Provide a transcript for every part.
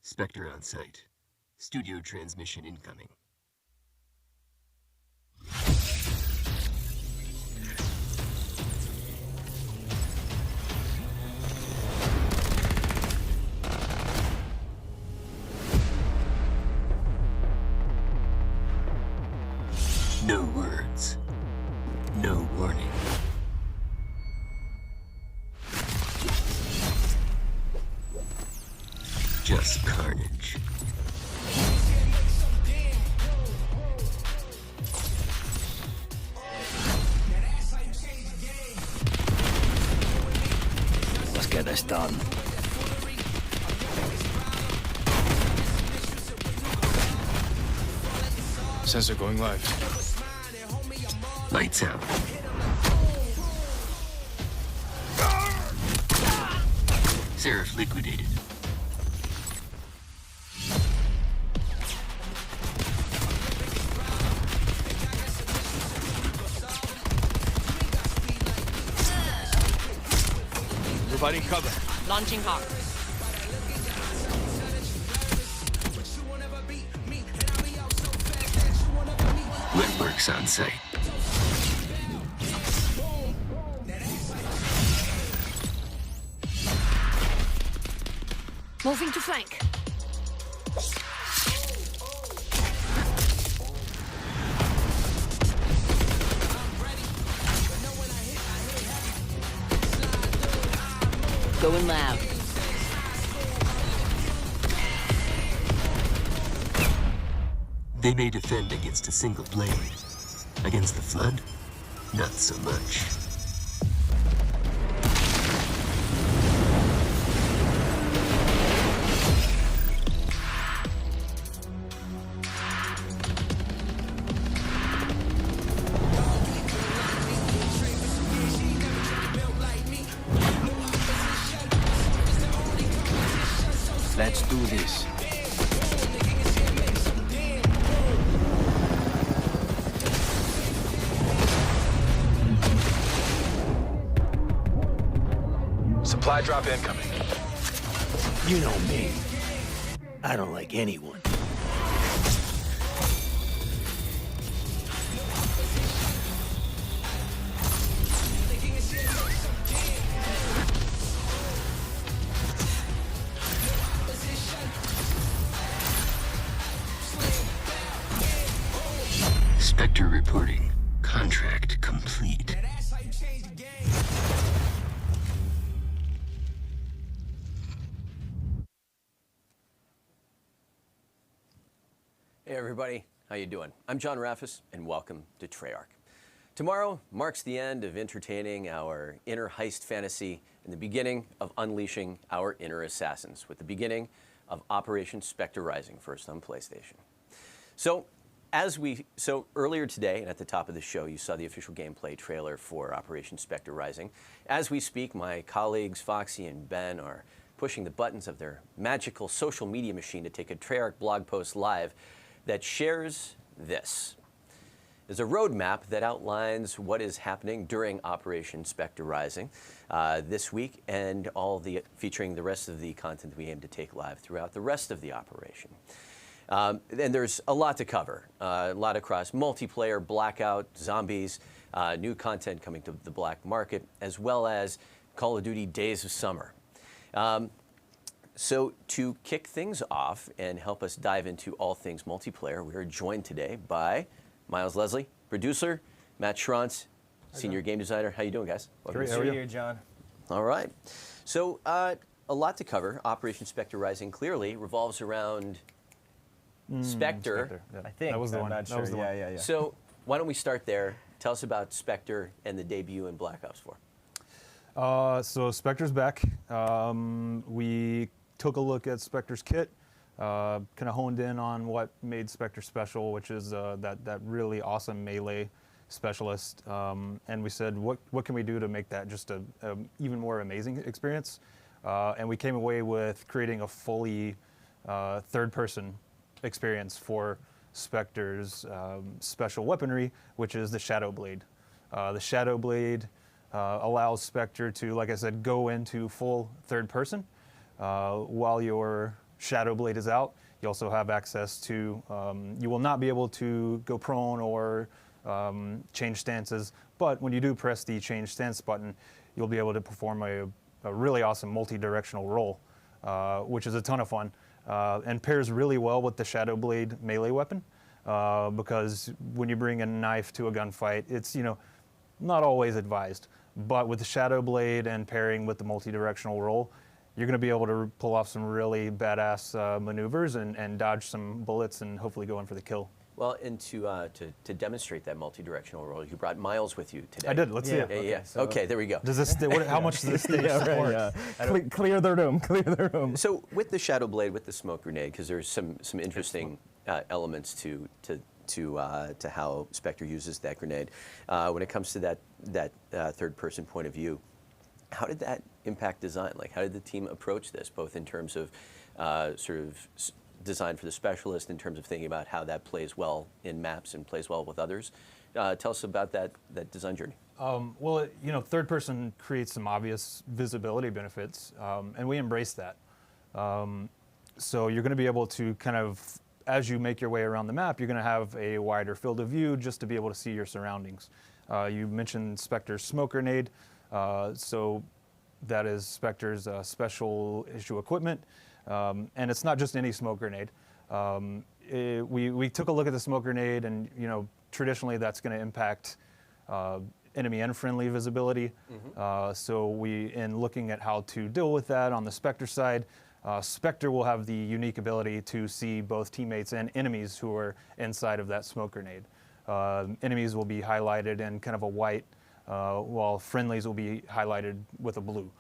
Spectre on site. Studio transmission incoming. No words. No warning. Just carnage. Let's get this done. Sensor going live. Lights out. Seraph liquidated. Providing cover. Launching Hawk. Wetworks on site. Moving to flank. Going loud. They may defend against a single blade. Against the Flood, not so much. Let's do this. Supply drop incoming. You know me. I don't like anyone. Spectre reporting. Contract complete. Hey everybody, how you doing? I'm John Raffis, and welcome to Treyarch. Tomorrow marks the end of entertaining our inner heist fantasy and the beginning of unleashing our inner assassins, with the beginning of Operation Spectre Rising, first on PlayStation. So earlier today, and at the top of the show, you saw the official gameplay trailer for Operation Spectre Rising. As we speak, my colleagues Foxy and Ben are pushing the buttons of their magical social media machine to take a Treyarch blog post live that shares this. There's a roadmap that outlines what is happening during Operation Spectre Rising this week, and featuring the rest of the content that we aim to take live throughout the rest of the operation. And there's a lot to cover, a lot across multiplayer, blackout, zombies, new content coming to the black market, as well as Call of Duty Days of Summer. So to kick things off and help us dive into all things multiplayer, we are joined today by Miles Leslie, producer, Matt Schrantz, senior game designer. How you doing, guys? Great, how are you, John? All right. So a lot to cover. Operation Spectre Rising clearly revolves around Spectre. Yeah. I think. That was the I'm one. not That sure. was the one. Yeah. So why don't we start there? Tell us about Spectre and the debut in Black Ops 4. So Spectre's back. We took a look at Spectre's kit, kind of honed in on what made Spectre special, which is that really awesome melee specialist. And we said, what can we do to make that just a even more amazing experience? And we came away with creating a fully third-person experience for Spectre's special weaponry, which is the Shadow Blade. The Shadow Blade allows Spectre to, like I said, go into full third person while you're Shadow Blade is out, you also have access to, you will not be able to go prone or change stances, but when you do press the change stance button, you'll be able to perform a really awesome multi-directional roll, which is a ton of fun, and pairs really well with the Shadow Blade melee weapon, because when you bring a knife to a gunfight, it's, not always advised, but with the Shadow Blade and pairing with the multi-directional roll, you're going to be able to pull off some really badass maneuvers and dodge some bullets and hopefully go in for the kill. Well, and to demonstrate that multi-directional roll, you brought Miles with you today. I did. Let's see it. Yeah. Okay, there we go. Does this? How much does this stage support? Clear the room. Clear the room. So with the Shadow Blade, with the smoke grenade, because there's some interesting elements to how Spectre uses that grenade. When it comes to that third-person point of view, how did that impact design? Like, how did the team approach this, both in terms of sort of design for the specialist, in terms of thinking about how that plays well in maps and plays well with others? Tell us about that design journey. Well, third person creates some obvious visibility benefits, and we embrace that. So you're going to be able to kind of, as you make your way around the map, you're going to have a wider field of view just to be able to see your surroundings. You mentioned Spectre's smoke grenade, so that is Spectre's special issue equipment, and it's not just any smoke grenade. We took a look at the smoke grenade, and traditionally that's going to impact enemy and friendly visibility. So in looking at how to deal with that on the Spectre side, Spectre will have the unique ability to see both teammates and enemies who are inside of that smoke grenade. Enemies will be highlighted in kind of a white, while friendlies will be highlighted with a blue.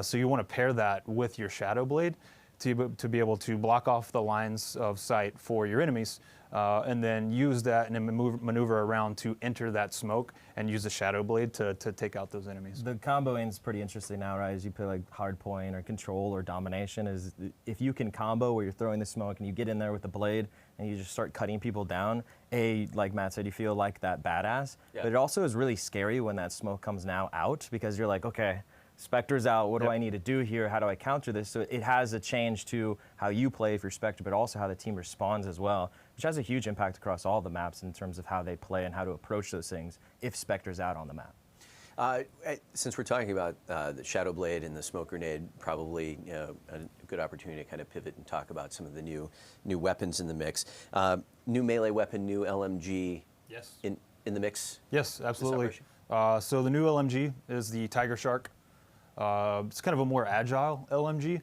So you want to pair that with your Shadow Blade to be able to block off the lines of sight for your enemies, and then use that and maneuver around to enter that smoke and use the Shadow Blade to take out those enemies. The comboing is pretty interesting now, right? As you play like hardpoint or control or domination, is if you can combo where you're throwing the smoke and you get in there with the blade and you just start cutting people down, like Matt said, you feel like that badass. Yeah. But it also is really scary when that smoke comes now out, because you're like, okay, Spectre's out, what do I need to do here? How do I counter this? So it has a change to how you play if you're Spectre, but also how the team responds as well, which has a huge impact across all the maps in terms of how they play and how to approach those things if Spectre's out on the map. Since we're talking about the Shadow Blade and the smoke grenade, probably a good opportunity to kind of pivot and talk about some of the new weapons in the mix. New melee weapon, new LMG. Yes. In the mix. Yes, absolutely. So the new LMG is the Tiger Shark. It's kind of a more agile LMG,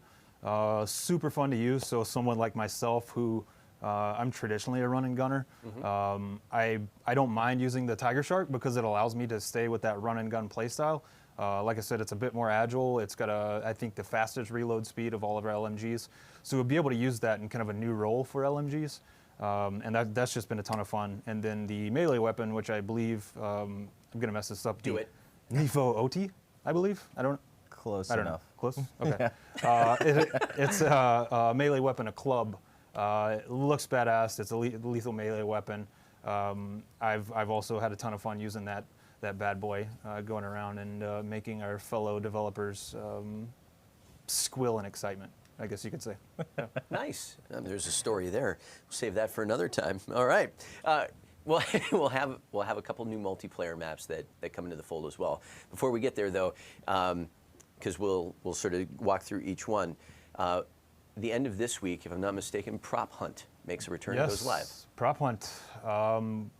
super fun to use. So someone like myself who I'm traditionally a run and gunner, I don't mind using the Tiger Shark because it allows me to stay with that run and gun playstyle. Like I said, it's a bit more agile. It's got I think the fastest reload speed of all of our LMGs. So we'll be able to use that in kind of a new role for LMGs. And that's just been a ton of fun. And then the melee weapon, which I believe, I'm going to mess this up. Do it. Nifo Oti, I believe. Close I don't enough. know. Close? Okay. It's a melee weapon, a club. It looks badass. It's a lethal melee weapon. I've also had a ton of fun using that bad boy, going around and making our fellow developers squill in excitement, I guess you could say. Yeah. Nice. There's a story there. We'll save that for another time. All right. We'll have a couple new multiplayer maps that come into the fold as well. Before we get there, though, because we'll sort of walk through each one. The end of this week, if I'm not mistaken, Prop Hunt makes a return. Yes, and goes live. Prop Hunt.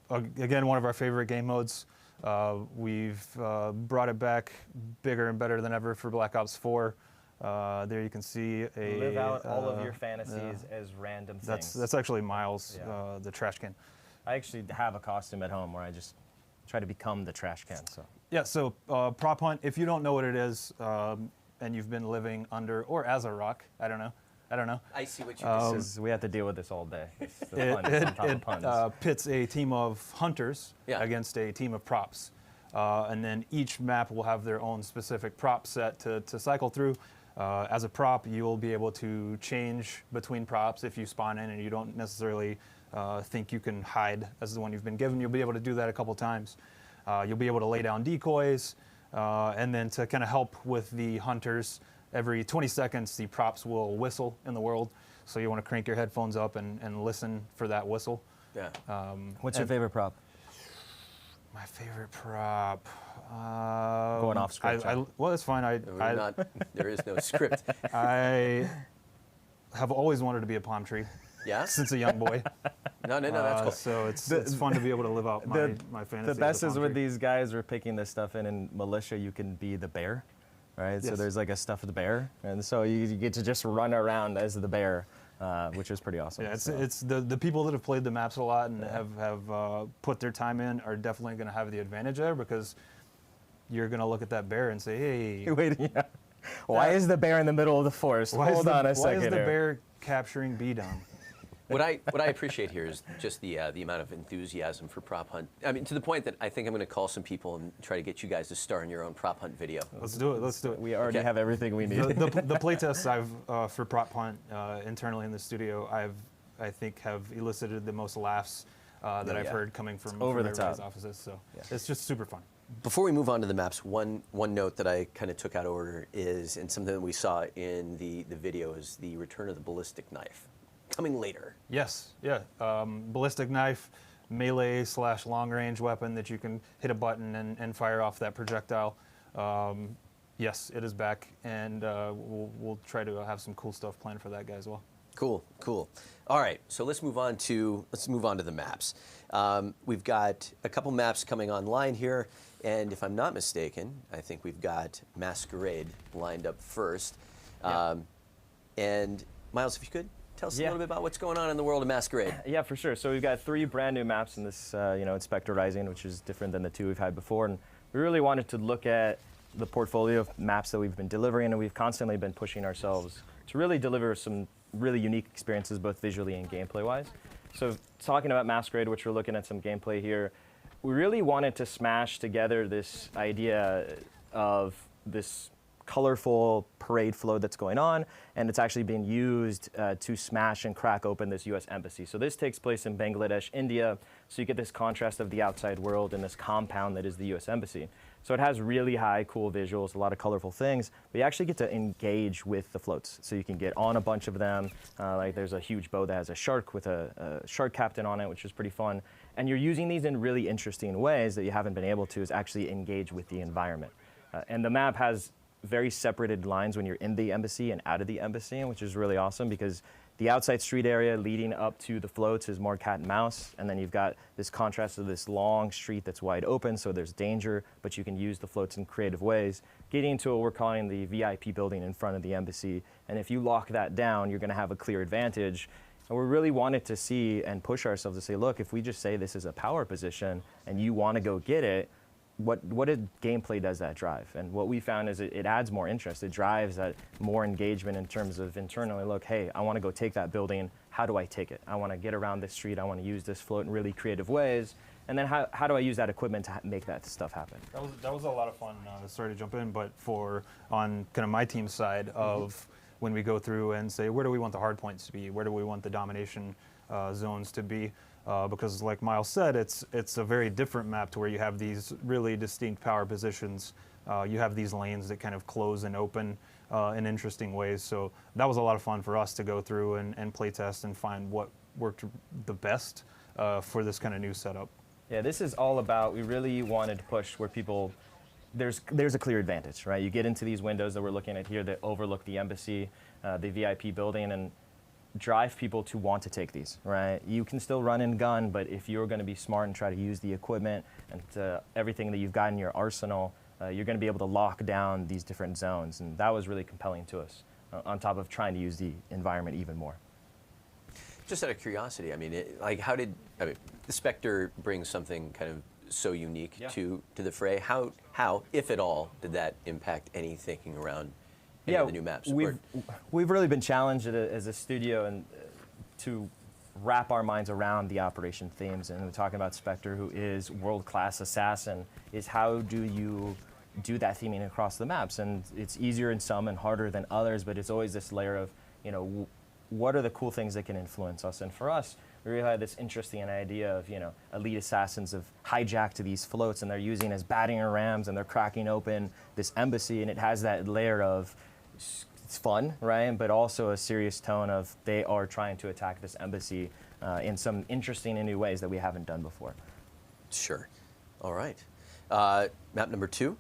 Again, one of our favorite game modes. We've brought it back bigger and better than ever for Black Ops 4. There you can see live out all of your fantasies as random things. That's actually Miles, the trash can. I actually have a costume at home where I just try to become the trash can. So. Yeah, so Prop Hunt, if you don't know what it is, and you've been living under or as a rock, I don't know. I see what you did. We have to deal with this all day. It pits a team of hunters against a team of props. And then each map will have their own specific prop set to cycle through. As a prop, you'll be able to change between props if you spawn in and you don't necessarily think you can hide as the one you've been given. You'll be able to do that a couple times. You'll be able to lay down decoys, and then to kind of help with the hunters, every 20 seconds the props will whistle in the world. So you want to crank your headphones up and listen for that whistle. Yeah. What's your favorite prop? My favorite prop. Going off script. Well, it's fine. There is no script. I have always wanted to be a palm tree Yeah? since a young boy. No, that's cool. So it's fun to be able to live out my fantasy. The best as a is palm when tree. these guys are picking this stuff in militia, you can be the bear, right? So Yes. there's like a stuffed bear, and so you get to just run around as the bear, which is pretty awesome. Yeah, it's So- it's the people that have played the maps a lot and have put their time in are definitely going to have the advantage there, because you're going to look at that bear and say, hey, Wait, yeah. Why is the bear in the middle of the forest? Hold on a second Why is the here. bear capturing B down? What I appreciate here is just the amount of enthusiasm for prop hunt. I mean, to the point that I think I'm going to call some people and try to get you guys to star in your own prop hunt video. Let's do it. Let's do it. We already Okay. have everything we need. The playtests I've for prop hunt internally in the studio, I think have elicited the most laughs that I've yeah. heard coming from over the everybody's top. offices. So it's just super fun. Before we move on to the maps, one note that I kind of took out of order is, and something that we saw in the video, is the return of the ballistic knife. Coming later. Yes, yeah. Ballistic knife, melee / long range weapon that you can hit a button and fire off that projectile. Yes, it is back, and we'll try to have some cool stuff planned for that guy as well. Cool. All right, so let's move on to the maps. We've got a couple maps coming online here, and if I'm not mistaken, I think we've got Masquerade lined up first. And Miles, if you could tell us a little bit about what's going on in the world of Masquerade. Yeah, for sure. So we've got 3 brand new maps in this, in Spectre Rising, which is different than the 2 we've had before. And we really wanted to look at the portfolio of maps that we've been delivering, and we've constantly been pushing ourselves to really deliver some really unique experiences, both visually and gameplay-wise. So talking about Masquerade, which we're looking at some gameplay here, we really wanted to smash together this idea of this colorful parade float that's going on, and it's actually being used to smash and crack open this U.S. embassy. So this takes place in Bangladesh, India, so you get this contrast of the outside world and this compound that is the U.S. embassy. So it has really high, cool visuals, a lot of colorful things, but you actually get to engage with the floats. So you can get on a bunch of them, like there's a huge boat that has a shark with a shark captain on it, which is pretty fun. And you're using these in really interesting ways that you haven't been able to, is actually engage with the environment. And the map has very separated lines when you're in the embassy and out of the embassy, which is really awesome, because the outside street area leading up to the floats is more cat and mouse, and then you've got this contrast of this long street that's wide open, so there's danger, but you can use the floats in creative ways, getting into what we're calling the VIP building in front of the embassy. And if you lock that down, you're going to have a clear advantage. And we really wanted to see and push ourselves to say, look, if we just say this is a power position and you want to go get it, what gameplay does that drive? And what we found is it adds more interest. It drives that more engagement in terms of internally, look, hey, I want to go take that building. How do I take it? I want to get around this street. I want to use this float in really creative ways. And then how do I use that equipment to make that stuff happen? That was a lot of fun. Sorry to jump in, but on kind of my team's side of when we go through and say, where do we want the hard points to be? Where do we want the domination zones to be? Because like Miles said, it's a very different map to where you have these really distinct power positions. You have these lanes that kind of close and open in interesting ways. So that was a lot of fun for us to go through and play test and find what worked the best for this kind of new setup. Yeah, this is all about, we really wanted to push where people, there's a clear advantage, right? You get into these windows that we're looking at here that overlook the embassy, the VIP building, and drive people to want to take these, right? You can still run and gun, but if you're going to be smart and try to use the equipment and everything that you've got in your arsenal, you're going to be able to lock down these different zones. And that was really compelling to us, on top of trying to use the environment even more. Just out of curiosity, I mean, the Spectre brings something kind of so unique to the fray. How, if at all, did that impact any thinking around any of the new maps? We've really been challenged as a studio and to wrap our minds around the operation themes. And we're talking about Spectre, who is world-class assassin, is how do you do that theming across the maps? And it's easier in some and harder than others, but it's always this layer of, what are the cool things that can influence us? And for us, we really had this interesting idea of, elite assassins have hijacked these floats and they're using as batting rams and they're cracking open this embassy, and it has that layer of it's fun, right? But also a serious tone of they are trying to attack this embassy in some interesting and new ways that we haven't done before. Sure. All right. Map number 2,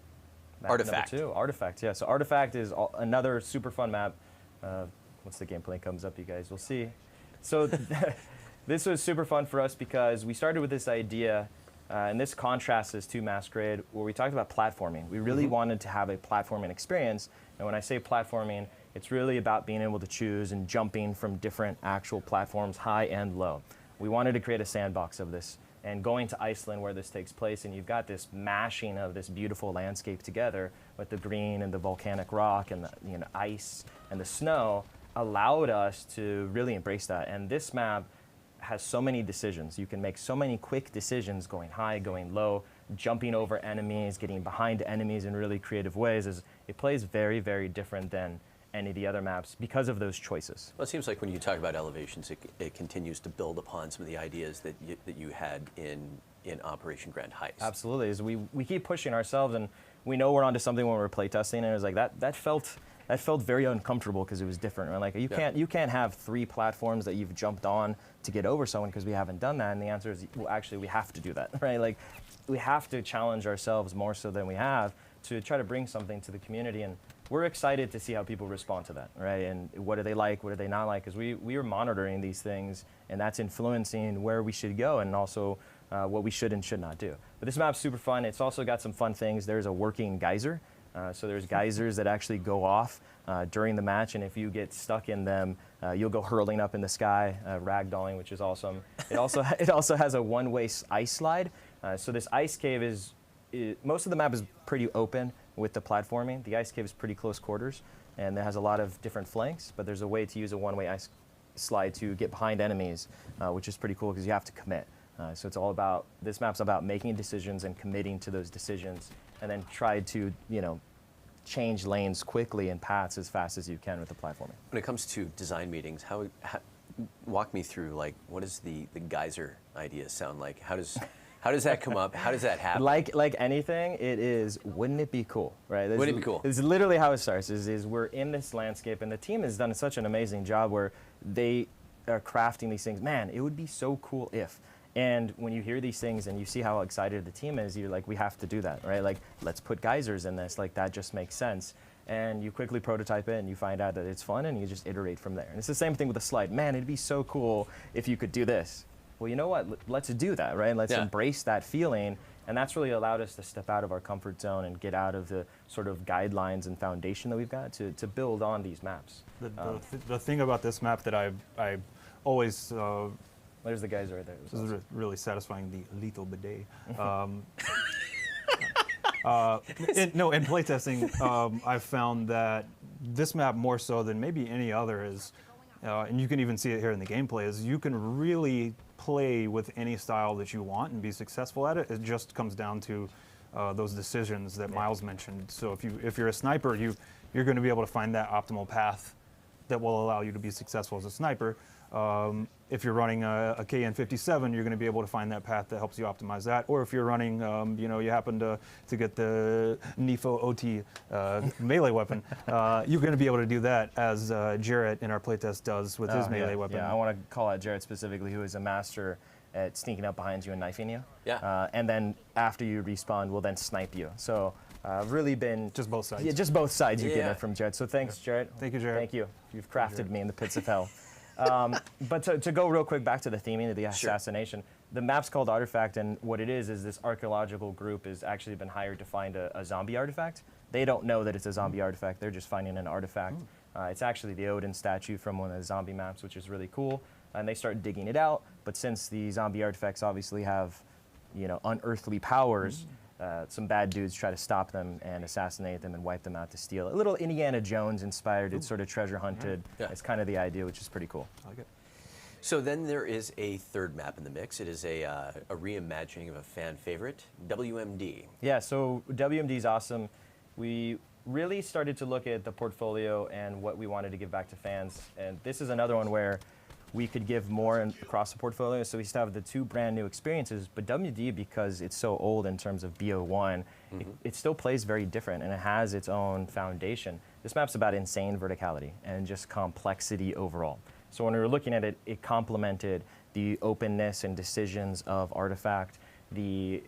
Artifact. Number 2, Artifact, yeah. So Artifact is another super fun map. Once the gameplay comes up, you guys will see. So this was super fun for us because we started with this idea, and this contrasts this to Masquerade, where we talked about platforming. We really wanted to have a platforming experience, and when I say platforming, it's really about being able to choose and jumping from different actual platforms, high and low. We wanted to create a sandbox of this, and going to Iceland where this takes place, and you've got this mashing of this beautiful landscape together with the green and the volcanic rock and the ice and the snow allowed us to really embrace that. And this map has so many decisions. You can make so many quick decisions going high, going low, jumping over enemies, getting behind enemies in really creative ways. It plays very, very different than any of the other maps because of those choices. Well, it seems like when you talk about elevations, it continues to build upon some of the ideas that you had in Operation Grand Heist. Absolutely. As we keep pushing ourselves, and we know we're onto something when we're playtesting, and it was like that felt very uncomfortable because it was different. We're like, you can't have 3 platforms that you've jumped on to get over someone because we haven't done that. And the answer is, well, actually, we have to do that, right? Like, we have to challenge ourselves more so than we have to try to bring something to the community. And we're excited to see how people respond to that, right? And what do they like, what do they not like? Because we are monitoring these things, and that's influencing where we should go and also what we should and should not do. But this map's super fun. It's also got some fun things. There's a working geyser. So there's geysers that actually go off during the match, and if you get stuck in them, you'll go hurling up in the sky, ragdolling, which is awesome. It also has a one-way ice slide. So this ice cave most of the map is pretty open with the platforming. The ice cave is pretty close quarters, and it has a lot of different flanks, but there's a way to use a one-way ice slide to get behind enemies, which is pretty cool because you have to commit. So it's all about, this map's about making decisions and committing to those decisions, and then try to, change lanes quickly and paths as fast as you can with the platforming. When it comes to design meetings, walk me through, like, what does the geyser idea sound like? How does that come up? How does that happen? Like anything, it is, wouldn't it be cool, right? Wouldn't it be cool? It's literally how it starts, is we're in this landscape, and the team has done such an amazing job where they are crafting these things. Man, it would be so cool if. And when you hear these things and you see how excited the team is, you're like, we have to do that, right? Like, let's put geysers in this. Like, that just makes sense. And you quickly prototype it, and you find out that it's fun, and you just iterate from there. And it's the same thing with the slide. Man, it'd be so cool if you could do this. Well, you know what? Let's do that, right? Let's embrace that feeling. And that's really allowed us to step out of our comfort zone and get out of the sort of guidelines and foundation that we've got to build on these maps. The thing about this map that I always... There's the guys right there. This is really satisfying, the lethal bidet. In playtesting, I've found that this map more so than maybe any other is, and you can even see it here in the gameplay, is you can really play with any style that you want and be successful at it. It just comes down to those decisions that Miles mentioned. So if you're a sniper, you're going to be able to find that optimal path that will allow you to be successful as a sniper. If you're running a KN57, you're going to be able to find that path that helps you optimize that. Or if you're running, you happen to get the NIFO OT melee weapon, you're going to be able to do that as Jarrett in our playtest does with his melee weapon. Yeah, I want to call out Jarrett specifically, who is a master at sneaking up behind you and knifing you. Yeah. And then after you respawn, will then snipe you. So really been... Just both sides. Yeah, just both sides you get it from Jarrett. So thanks, Jarrett. Thank you, Jarrett. Thank you. You've crafted me in the pits of hell. But to go real quick back to the theming of the assassination, the map's called Artifact, and what it is this archaeological group has actually been hired to find a zombie artifact. They don't know that it's a zombie artifact, they're just finding an artifact. It's actually the Odin statue from one of the zombie maps, which is really cool, and they start digging it out, but since the zombie artifacts obviously have, unearthly powers, some bad dudes try to stop them and assassinate them and wipe them out to steal it. A little Indiana Jones inspired, it's sort of treasure hunted. Yeah. It's kind of the idea, which is pretty cool. I like it. So then there is a third map in the mix. It is a reimagining of a fan favorite, WMD. Yeah, so WMD is awesome. We really started to look at the portfolio and what we wanted to give back to fans. And this is another one where we could give more across the portfolio. So we still have the 2 brand new experiences, but WD, because it's so old in terms of BO1, it still plays very different, and it has its own foundation. This map's about insane verticality and just complexity overall. So when we were looking at it, it complemented the openness and decisions of Artifact, the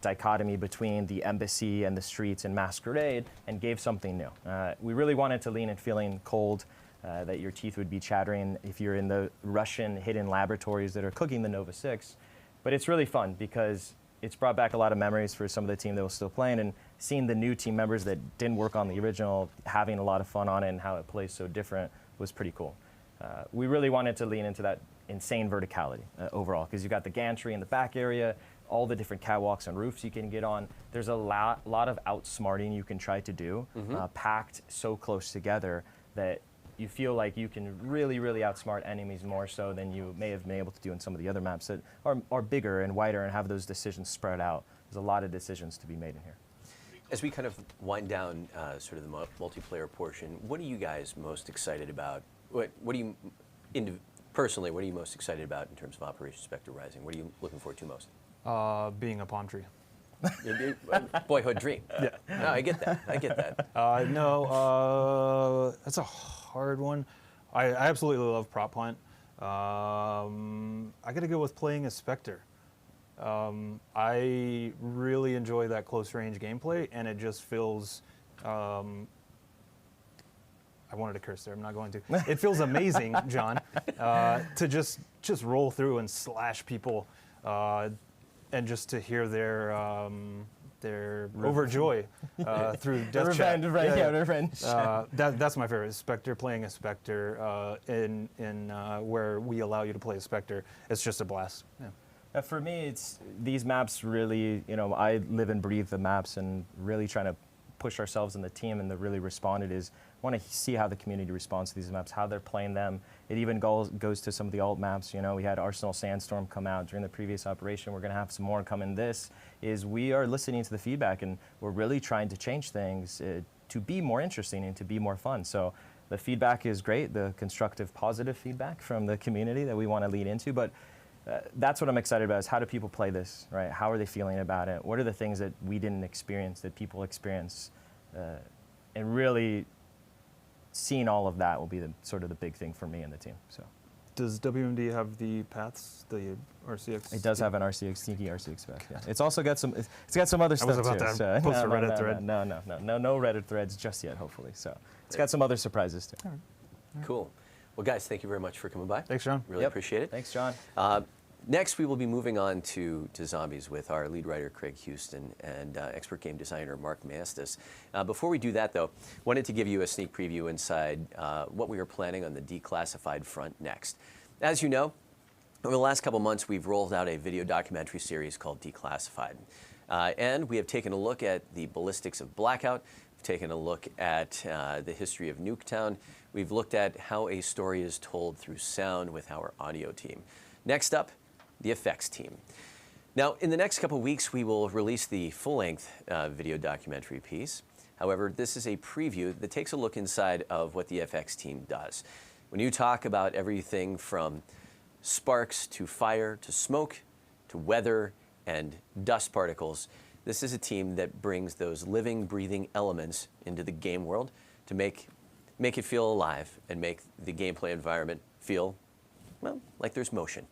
dichotomy between the embassy and the streets and Masquerade, and gave something new. We really wanted to lean in feeling cold, that your teeth would be chattering if you're in the Russian hidden laboratories that are cooking the Nova 6. But it's really fun because it's brought back a lot of memories for some of the team that was still playing, and seeing the new team members that didn't work on the original having a lot of fun on it and how it plays so different was pretty cool. We really wanted to lean into that insane verticality overall, because you got the gantry in the back area, all the different catwalks and roofs you can get on. There's a lot of outsmarting you can try to do, packed so close together that you feel like you can really, really outsmart enemies more so than you may have been able to do in some of the other maps that are bigger and wider and have those decisions spread out. There's a lot of decisions to be made in here. As we kind of wind down sort of the multiplayer portion, what are you guys most excited about? What do you, personally, what are you most excited about in terms of Operation Spectre Rising? What are you looking forward to most? Being a palm tree. Boyhood dream. Yeah. No, I get that. I get that. No, that's a hard one. I absolutely love prop hunt. I got to go with playing as Spectre. I really enjoy that close range gameplay, and it just feels. I wanted to curse there. I'm not going to. It feels amazing, John, to just roll through and slash people, and just to hear their overjoy through death chat. Revenge. That's my favorite. Spectre, playing a Spectre in where we allow you to play a Spectre. It's just a blast. Yeah. For me, it's these maps really, I live and breathe the maps, and really trying to push ourselves in the team, and the really responded is want to see how the community responds to these maps, how they're playing them. It even goes to some of the alt maps. We had Arsenal Sandstorm come out during the previous operation. We're going to have some more come in this. We are listening to the feedback, and we're really trying to change things to be more interesting and to be more fun. So the feedback is great, the constructive, positive feedback from the community that we want to lead into. But that's what I'm excited about, is how do people play this, right? How are they feeling about it? What are the things that we didn't experience that people experience? And really seeing all of that will be sort of the big thing for me and the team. So, does WMD have the paths, the RCX? It does have an RCX, sneaky RCX path. Yeah. It's also got some. It's got some other stuff too. I was about to post a Reddit thread. No Reddit threads just yet, hopefully. So it's got some other surprises too. All right. Cool. Well, guys, thank you very much for coming by. Thanks, John. Really appreciate it. Thanks, John. Next, we will be moving on to zombies with our lead writer, Craig Houston, and expert game designer, Mark Mastis. Before we do that, though, wanted to give you a sneak preview inside what we are planning on the declassified front next. As you know, over the last couple months, we've rolled out a video documentary series called Declassified. And we have taken a look at the ballistics of Blackout. We've taken a look at the history of Nuketown. We've looked at how a story is told through sound with our audio team. Next up, the effects team. Now, in the next couple weeks, we will release the full-length video documentary piece. However, this is a preview that takes a look inside of what the FX team does. When you talk about everything from sparks to fire to smoke to weather and dust particles, this is a team that brings those living, breathing elements into the game world to make it feel alive and make the gameplay environment feel, well, like there's motion.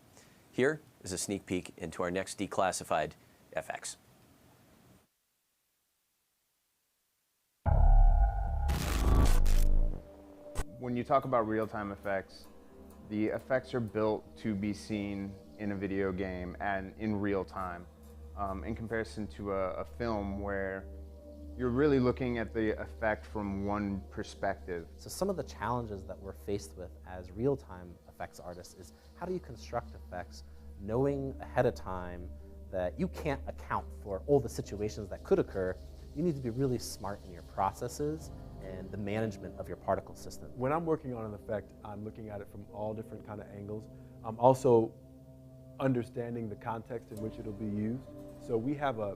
Here is a sneak peek into our next declassified FX. When you talk about real-time effects, the effects are built to be seen in a video game and in real time, in comparison to a film where you're really looking at the effect from one perspective. So some of the challenges that we're faced with as real-time effects artists is how do you construct effects knowing ahead of time that you can't account for all the situations that could occur. You need to be really smart in your processes and the management of your particle system. When I'm working on an effect, I'm looking at it from all different kind of angles. I'm also understanding the context in which it'll be used. So we have a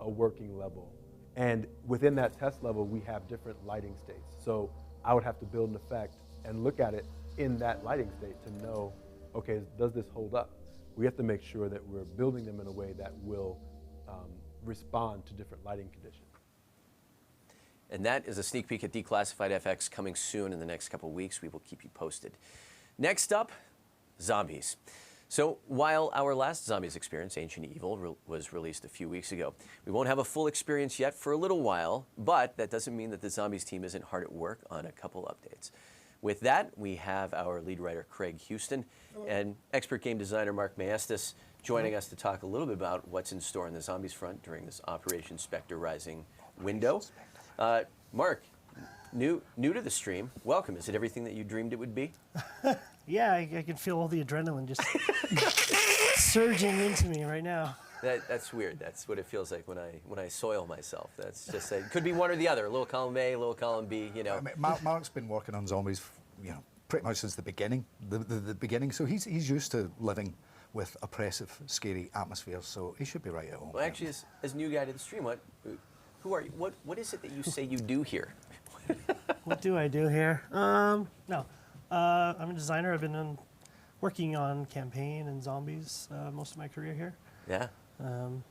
working level. And within that test level, we have different lighting states. So I would have to build an effect and look at it in that lighting state to know, okay, does this hold up? We have to make sure that we're building them in a way that will respond to different lighting conditions. And that is a sneak peek at Declassified FX coming soon in the next couple of weeks. We will keep you posted. Next up, zombies. So while our last Zombies experience, Ancient Evil, was released a few weeks ago, we won't have a full experience yet for a little while, but that doesn't mean that the Zombies team isn't hard at work on a couple updates. With that, we have our lead writer, Craig Houston, and expert game designer, Mark Maestas, joining us to talk a little bit about what's in store on the Zombies front during this Operation Spectre Rising window. Mark, new to the stream, welcome. Is it everything that you dreamed it would be? Yeah, I can feel all the adrenaline just surging into me right now. That's weird. That's what it feels like when I soil myself. That's just it could be one or the other. A little column A, a little column B. You know. I mean, Mark's been working on zombies, pretty much since the beginning. The beginning. So he's used to living with oppressive, scary atmospheres. So he should be right at home. Well, actually, as new guy to the stream, who are you? What is it that you say you do here? What do I do here? No, I'm a designer. I've been working on campaign and zombies most of my career here. Yeah. And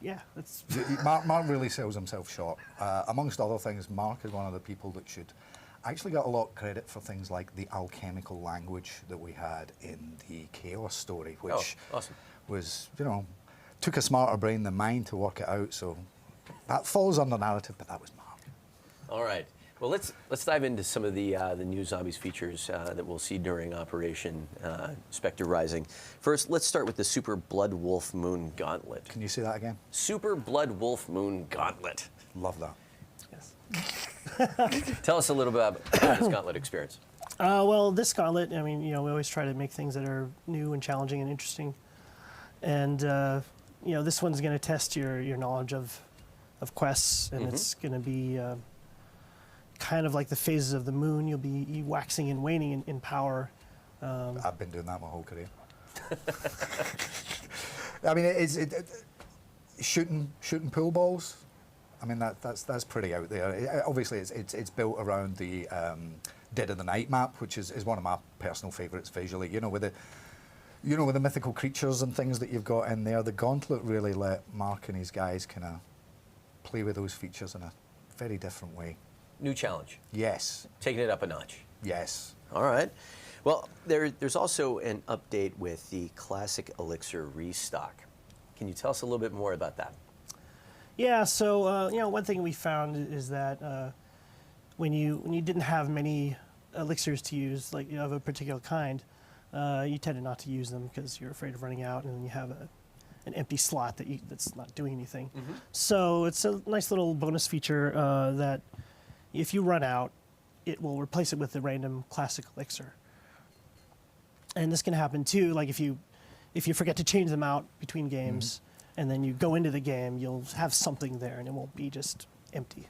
yeah, that's. Mark really sells himself short. Amongst other things, Mark is one of the people that should actually get a lot of credit for things like the alchemical language that we had in the Chaos story, which awesome. was, took a smarter brain than mine to work it out. So that falls under narrative, but that was Mark. All right. Well, let's dive into some of the new Zombies features that we'll see during Operation Spectre Rising. First, let's start with the Super Blood Wolf Moon Gauntlet. Can you say that again? Super Blood Wolf Moon Gauntlet. Love that. Yes. Tell us a little bit about this gauntlet experience. Well, this gauntlet, I mean, we always try to make things that are new and challenging and interesting. And, this one's going to test your knowledge of quests, and it's going to be kind of like the phases of the moon. You'll be waxing and waning in power. I've been doing that my whole career. I mean, shooting pool balls. I mean, that's pretty out there. Obviously, it's built around the Dead of the Night map, which is one of my personal favourites visually. With the mythical creatures and things that you've got in there. The Gauntlet really let Mark and his guys kind of play with those features in a very different way. New challenge. Yes. Taking it up a notch. Yes. All right. Well, there's also an update with the Classic Elixir restock. Can you tell us a little bit more about that? Yeah. So one thing we found is that when you didn't have many elixirs to use, like of a particular kind, you tended not to use them because you're afraid of running out, and then you have an empty slot that's not doing anything. So it's a nice little bonus feature that if you run out, it will replace it with a random classic elixir. And this can happen too, like if you forget to change them out between games, and then you go into the game, you'll have something there, and it won't be just empty.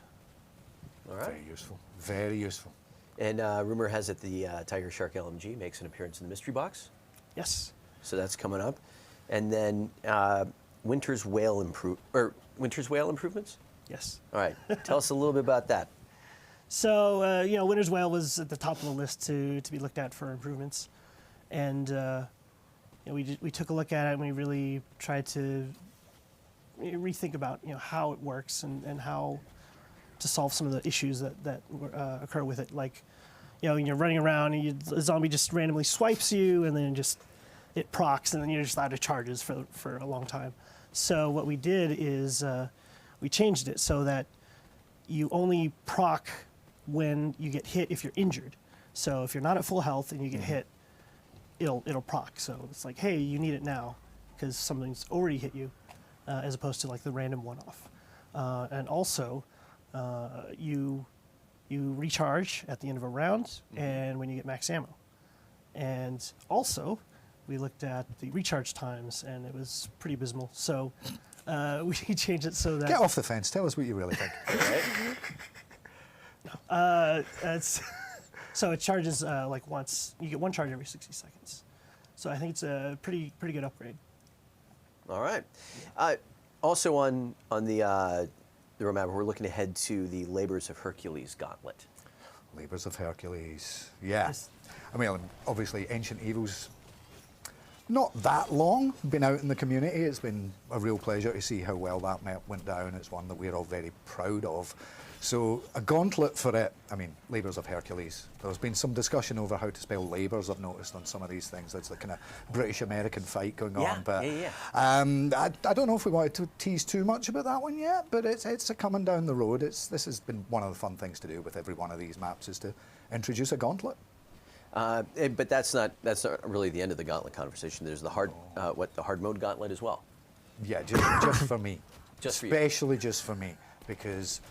All right. Very useful. Very useful. And rumor has it the Tiger Shark LMG makes an appearance in the mystery box. Yes. So that's coming up. And then Winter's Whale improvements? Yes. All right. Tell us a little bit about that. So, Winter's Whale was at the top of the list to be looked at for improvements. And we took a look at it, and we really tried to rethink about how it works and how to solve some of the issues that occur with it. Like, when you're running around and a zombie just randomly swipes you, and then it procs, and then you're just out of charges for a long time. So what we did is we changed it so that you only proc when you get hit if you're injured. So if you're not at full health and you get hit, it'll proc. So it's like, hey, you need it now because something's already hit you, as opposed to like the random one-off. And also, you recharge at the end of a round and when you get max ammo. And also, we looked at the recharge times, and it was pretty abysmal. So we changed it so that... Get off the fence. Tell us what you really think. So it charges like once. You get one charge every 60 seconds. So I think it's a pretty good upgrade. All right. Also on the roadmap, we're looking ahead to the Labors of Hercules Gauntlet. Labors of Hercules. Yeah. Yes. I mean, obviously, Ancient Evil's not that long been out in the community. It's been a real pleasure to see how well that map went down. It's one that we're all very proud of. So a gauntlet for it. I mean, Labors of Hercules. There's been some discussion over how to spell labours, I've noticed, on some of these things. That's the kind of British-American fight going on. But I don't know if we wanted to tease too much about that one yet, but it's a coming down the road. This has been one of the fun things to do with every one of these maps, is to introduce a gauntlet. But that's not really the end of the gauntlet conversation. There's the hard mode gauntlet as well. Yeah, just for me. Just for you. Especially just for me, because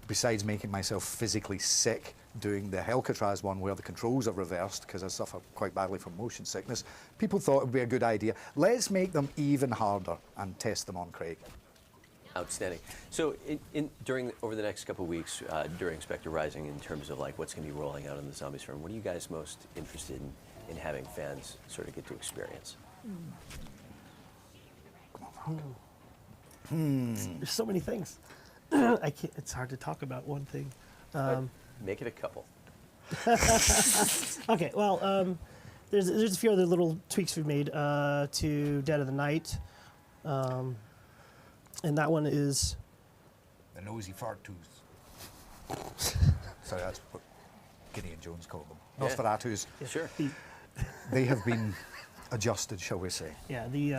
besides making myself physically sick doing the Helcatraz one where the controls are reversed because I suffer quite badly from motion sickness, people thought it would be a good idea. Let's make them even harder and test them on Craig. Outstanding. So over the next couple of weeks during Spectre Rising, in terms of like what's going to be rolling out on the Zombies Forum, what are you guys most interested in having fans sort of get to experience? There's so many things. I can't. It's hard to talk about one thing. Make it a couple. Okay. Well, there's a few other little tweaks we've made to Dead of the Night, and that one is the nosy fart tooth. Sorry, that's what Gideon Jones called them. Yeah. Nosferatus. Yeah. Sure. They have been adjusted, shall we say? Yeah. We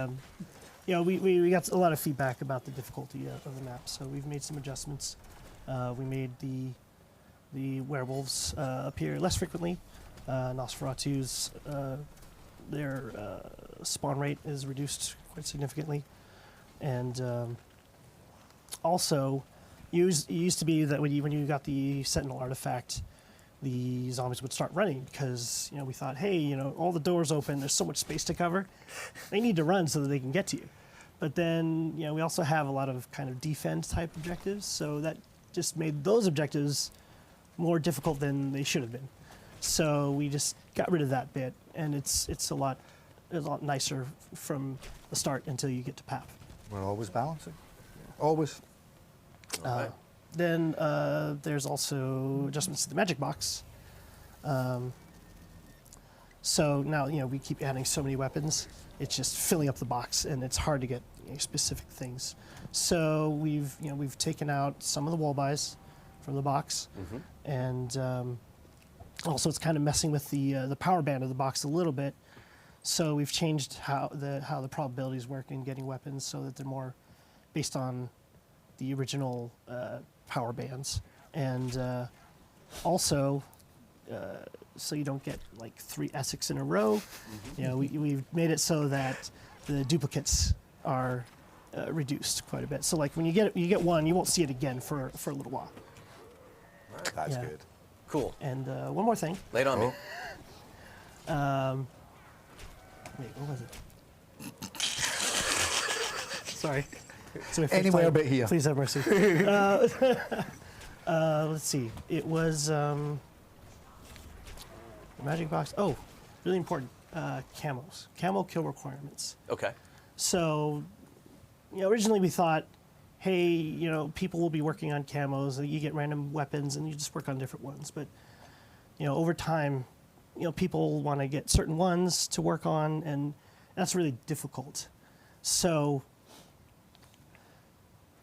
got a lot of feedback about the difficulty of the map, so we've made some adjustments. We made the werewolves appear less frequently. Nosferatu's their spawn rate is reduced quite significantly, and also it used to be that when you got the Sentinel artifact, the zombies would start running because we thought, hey, all the doors open, there's so much space to cover, they need to run so that they can get to you. But then we also have a lot of kind of defend type objectives, so that just made those objectives more difficult than they should have been. So we just got rid of that bit, and it's a lot nicer from the start until you get to PAP. We're always balancing. Always. Then there's also adjustments to the magic box. So now we keep adding so many weapons, it's just filling up the box, and it's hard to get specific things. So we've taken out some of the wall buys from the box, and also it's kind of messing with the power band of the box a little bit. So we've changed how the probabilities work in getting weapons so that they're more based on the original power bands, and also so you don't get like 3 Essex in a row. We've made it so that the duplicates are reduced quite a bit. So like when you get one, you won't see it again for a little while. Right. That's good. Cool. And one more thing. Lay it on me. Wait, what was it? Sorry. It's my first Anywhere time. but here. Please have mercy. Let's see. It was the magic box. Oh, really important. Camos. Camo kill requirements. Okay. So, originally we thought, hey, people will be working on camos, and you get random weapons, and you just work on different ones. But, over time, people want to get certain ones to work on, and that's really difficult. So,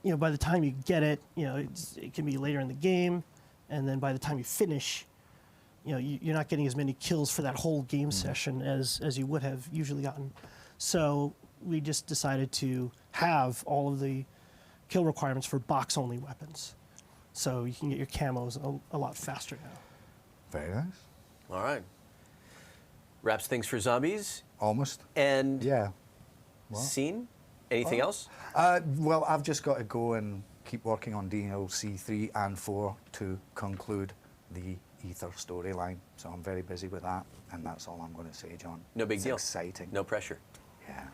by the time you get it, it can be later in the game, and then by the time you finish, you're not getting as many kills for that whole game session as you would have usually gotten. So we just decided to have all of the kill requirements for box-only weapons, so you can get your camos a lot faster now. Very nice. All right. Wraps things for zombies. Almost. And yeah. Scene? Anything else? Well, I've just got to go and keep working on DLC 3 and 4 to conclude the Ether storyline. So I'm very busy with that, and that's all I'm going to say, John. No big deal. Exciting. No pressure. Yeah.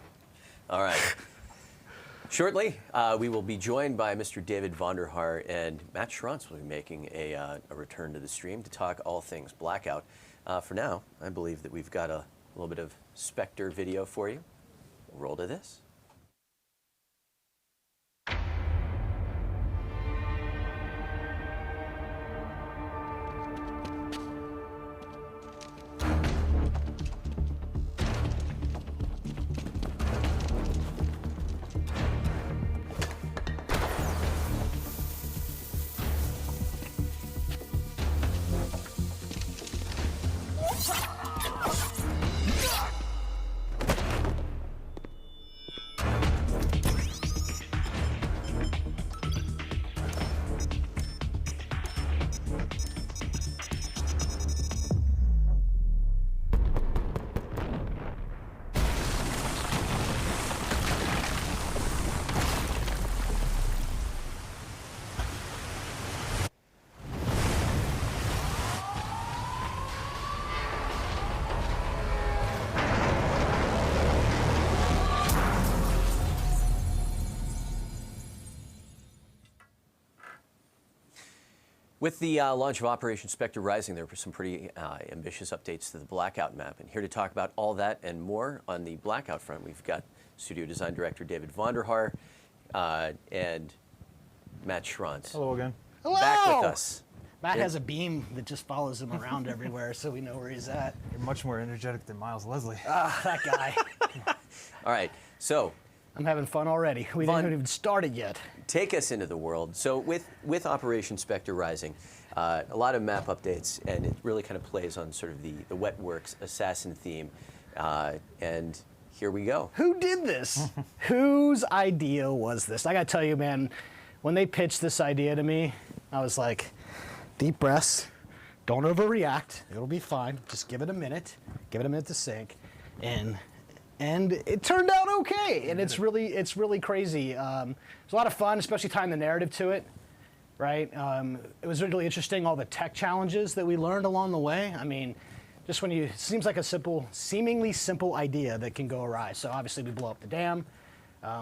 All right. Shortly, we will be joined by Mr. David Vonderhaar, and Matt Schrantz will be making a return to the stream to talk all things Blackout. For now, I believe that we've got a little bit of Spectre video for you. Roll to this. With the launch of Operation Spectre Rising, there were some pretty ambitious updates to the Blackout map. And here to talk about all that and more on the Blackout front, we've got studio design director David Vonderhaar and Matt Schranz. Hello again. Hello! Back with us. Matt has a beam that just follows him around everywhere, so we know where he's at. You're much more energetic than Miles Leslie. Ah, that guy. All right, so I'm having fun already. We haven't even started yet. Take us into the world. So with Operation Spectre Rising, a lot of map updates, and it really kind of plays on sort of the wet works assassin theme. And here we go. Who did this? Whose idea was this? I gotta tell you, man, when they pitched this idea to me, I was like, deep breaths, don't overreact, it'll be fine. Just give it a minute to sink. And it turned out okay, and it's really crazy. It was a lot of fun, especially tying the narrative to it, right? It was really interesting, all the tech challenges that we learned along the way. I mean, just when it seems like a seemingly simple idea that can go awry. So obviously we blow up the dam.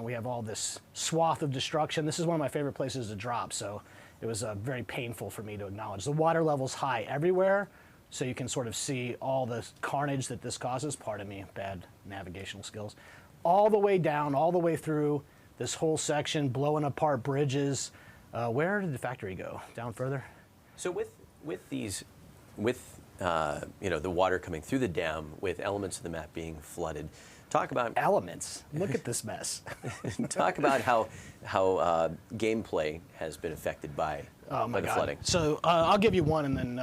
We have all this swath of destruction. This is one of my favorite places to drop, so it was very painful for me to acknowledge. The water level's high everywhere, so you can sort of see all the carnage that this causes. Pardon me, bad navigational skills. All the way down, all the way through this whole section, blowing apart bridges. Where did the factory go? Down further? So with the water coming through the dam, with elements of the map being flooded, talk about elements. Look at this mess. Talk about how gameplay has been affected by the flooding. So I'll give you one, and then